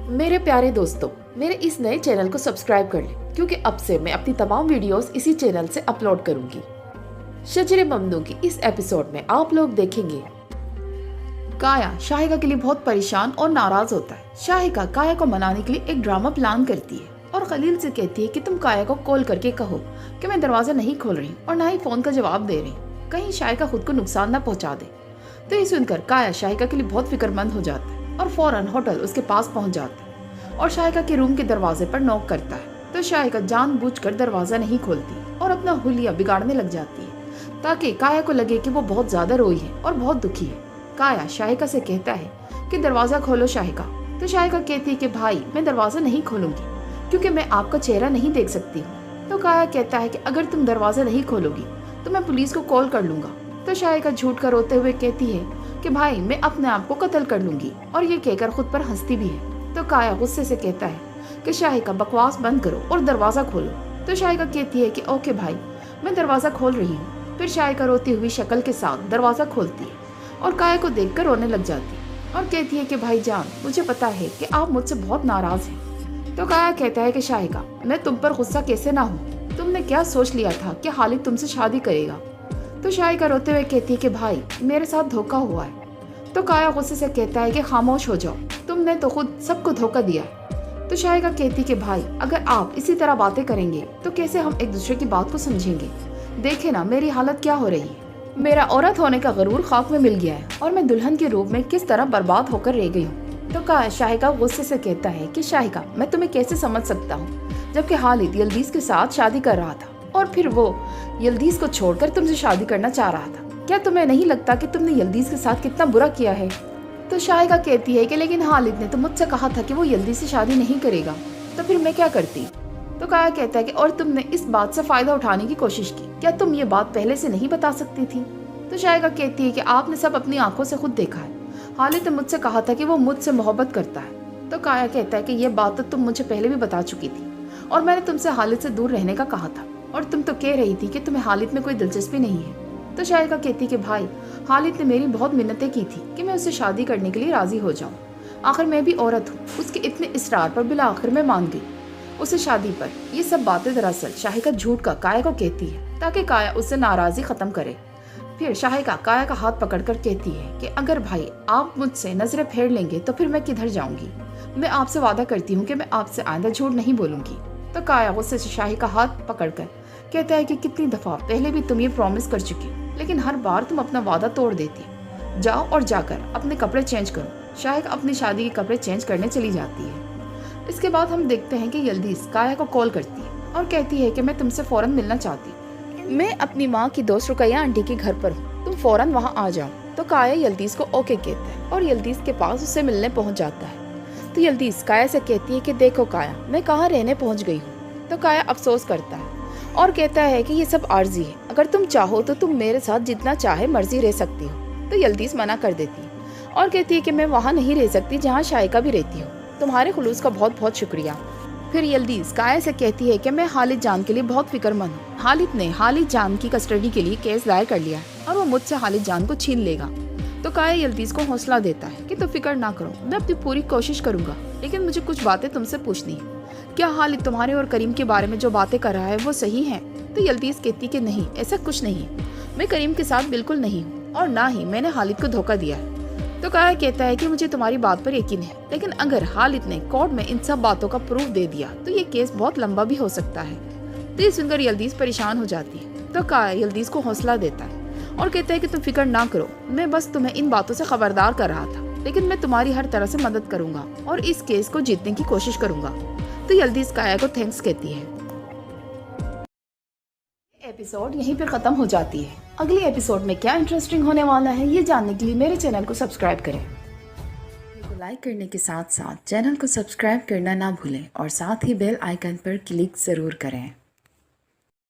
मेरे प्यारे दोस्तों, मेरे इस नए चैनल को सब्सक्राइब कर लें क्योंकि अब से मैं अपनी तमाम वीडियोस इसी चैनल से अपलोड करूंगी। शजरे ममनू की इस एपिसोड में आप लोग देखेंगे काया शाहिका के लिए बहुत परेशान और नाराज होता है। शाहिका काया को मनाने के लिए एक ड्रामा प्लान करती है और खलील से कहती है कि तुम काया को कॉल करके कहो कि मैं दरवाजा नहीं खोल रही और ना ही फोन का जवाब दे रही, कहीं शाहिका खुद को नुकसान न पहुंचा दे। तो ये सुनकर काया शाहिका के लिए बहुत फिक्रमंद हो जाता है और फौरन होटल उसके पास पहुंच जाता है और शाहिका के रूम के दरवाजे पर नॉक करता है। तो शाहिका जानबूझकर दरवाजा नहीं खोलती और अपना हुलिया बिगाड़ने लग जाती है ताकि काया को लगे कि वो बहुत ज्यादा रोई है और बहुत दुखी है। काया शाहिका से कहता है कि दरवाजा खोलो शाहिका। तो शाहिका कहती है कि भाई मैं दरवाजा नहीं खोलूंगी क्योंकि मैं आपका चेहरा नहीं देख सकती हूँ। तो काया कहता है कि अगर तुम दरवाजा नहीं खोलोगी तो मैं पुलिस को कॉल कर लूंगा। तो शाहिका झूठ कर रोते हुए कहती है कि भाई मैं अपने आप को कत्ल कर लूंगी और ये कहकर खुद पर हंसती भी है। तो काया गुस्से से कहता है कि शाहिका बकवास बंद करो और दरवाजा खोलो। तो शाहिका कहती है कि ओके भाई मैं दरवाजा खोल रही हूँ। फिर शाहिका रोती हुई शक्ल के साथ दरवाजा खोलती है और काया को देखकर रोने लग जाती है और कहती है कि भाई जान मुझे पता है कि आप मुझसे बहुत नाराज हैं। तो काया कहता है कि शाहिका मैं तुम पर गुस्सा कैसे ना हूँ, तुमने क्या सोच लिया था कि खालिद तुमसे शादी करेगा। तो शाहिका रोते हुए कहती है कि भाई मेरे साथ धोखा हुआ है। तो काया गुस्से से कहता है कि खामोश हो जाओ, तुमने तो खुद सबको धोखा दिया है। तो शाहिका कहती है कि भाई अगर आप इसी तरह बातें करेंगे तो कैसे हम एक दूसरे की बात को समझेंगे। देखे ना मेरी हालत क्या हो रही है, मेरा औरत होने का गरूर खाक में मिल गया है और मैं दुल्हन के रूप में किस तरह बर्बाद होकर रह गई हूँ। तो काया शाहिका गुस्से से कहता है कि शाहिका मैं तुम्हें कैसे समझ सकता हूँ जबकि खालिद यल्दीज के साथ शादी कर रहा था और फिर वो यल्दीज को छोड़कर तुमसे शादी करना चाह रहा था। क्या तुम्हें नहीं लगता कि तुमने यल्दीज के साथ कितना बुरा किया है। तो शाहिका कहती है कि लेकिन खालिद ने तो मुझसे कहा था कि वो यल्दीज से शादी नहीं करेगा, तो फिर मैं क्या करती। तो काया कहता है कि और तुमने इस बात से फायदा उठाने की कोशिश की, क्या तुम ये बात पहले से नहीं बता सकती थी। तो शाहिका कहती है कि आपने सब अपनी आंखों से खुद देखा है, खालिद ने मुझसे कहा था कि वो मुझसे मोहब्बत करता है। तो काया कहता है कि ये बात तो तुम मुझे पहले भी बता चुकी थी और मैंने तुमसे खालिद से दूर रहने का कहा था और तुम तो कह रही थी कि तुम्हें खालिद में कोई दिलचस्पी नहीं है। तो शाहिका कहती कि भाई खालिद ने मेरी बहुत मिन्नतें की थी कि मैं उससे शादी करने के लिए राजी हो जाऊं। आखिर मैं भी औरत हूँ, उसके इतने इसरार पर बिला आखिर में मान गई उसे शादी पर। ये सब बातें दरअसल शाहिका झूठ का काया को कहती है ताकि काया उससे नाराजी खत्म करे। फिर शाहिका काया का हाथ पकड़कर कहती है कि अगर भाई आप मुझसे नजरें फेर लेंगे तो फिर मैं किधर जाऊंगी। मैं आपसे वादा करती हूँ कि मैं आपसे आइंदा झूठ नहीं बोलूंगी। तो काया गुस्से से शाहिका हाथ पकड़कर कहता है कि कितनी दफा पहले भी तुम ये प्रॉमिस कर चुकी हो लेकिन हर बार तुम अपना वादा तोड़ देती हो। जाओ और जाकर अपने कपड़े चेंज करो। शाहिका अपनी शादी के कपड़े चेंज करने चली जाती है। इसके बाद हम देखते हैं कि यल्दीज काया को कॉल करती है और कहती है कि मैं तुमसे फौरन मिलना चाहती हूँ, मैं अपनी माँ की दोस्त रुकैया आंटी के घर पर हूँ, तुम फौरन वहाँ आ जाओ। तो काया यल्दीज को ओके कहता है और यल्दीज के पास उससे मिलने पहुँच जाता है। तो यल्दीज काया से कहती है कि देखो काया मैं कहाँ रहने पहुँच गई हूँ। तो काया अफसोस करता है और कहता है कि ये सब आर्जी है, अगर तुम चाहो तो तुम मेरे साथ जितना चाहे मर्जी रह सकती हो। तो यल्दीज मना कर देती है और कहती है कि मैं वहाँ नहीं रह सकती जहाँ शाहिका भी रहती हूँ, तुम्हारे खुलूस का बहुत बहुत शुक्रिया। फिर यल्दीज काया से कहती है कि मैं खालिद जान के लिए बहुत फिक्रमंद हूँ। खालिद ने खालिद जान की कस्टडी के लिए केस दायर कर लिया है और वो मुझसे खालिद जान को छीन लेगा। तो काया यल्दीज को हौसला देता है कि तुम फिक्र ना करो, मैं अपनी पूरी कोशिश करूंगा, लेकिन मुझे कुछ बातें तुमसे पूछनी है। क्या खालिद तुम्हारे और करीम के बारे में जो बातें कर रहा है वो सही है। तो यल्दीज कहती कि नहीं ऐसा कुछ नहीं है, मैं करीम के साथ बिल्कुल नहीं हूँ और ना ही मैंने खालिद को धोखा दिया है। तो काया कहता है कि मुझे तुम्हारी बात पर यकीन है, लेकिन अगर खालिद ने कोर्ट में इन सब बातों का प्रूफ दे दिया तो ये केस बहुत लंबा भी हो सकता है। तो ये सुनकर यल्दीज परेशान हो जाती है। तो काया यल्दीज को हौसला देता है और कहता है कि तुम फिक्र ना करो, मैं बस तुम्हें इन बातों से खबरदार कर रहा था, लेकिन मैं तुम्हारी हर तरह से मदद करूंगा और इस केस को जीतने की कोशिश करूंगा। तो यल्दीज काया को थैंक्स कहती है। एपिसोड यहीं पर खत्म हो जाती है। अगले एपिसोड में क्या इंटरेस्टिंग होने वाला है ये जानने के लिए मेरे चैनल को सब्सक्राइब करें। वीडियो को लाइक करने के साथ साथ चैनल को सब्सक्राइब करना ना भूलें और साथ ही बेल आइकन पर क्लिक जरूर करें।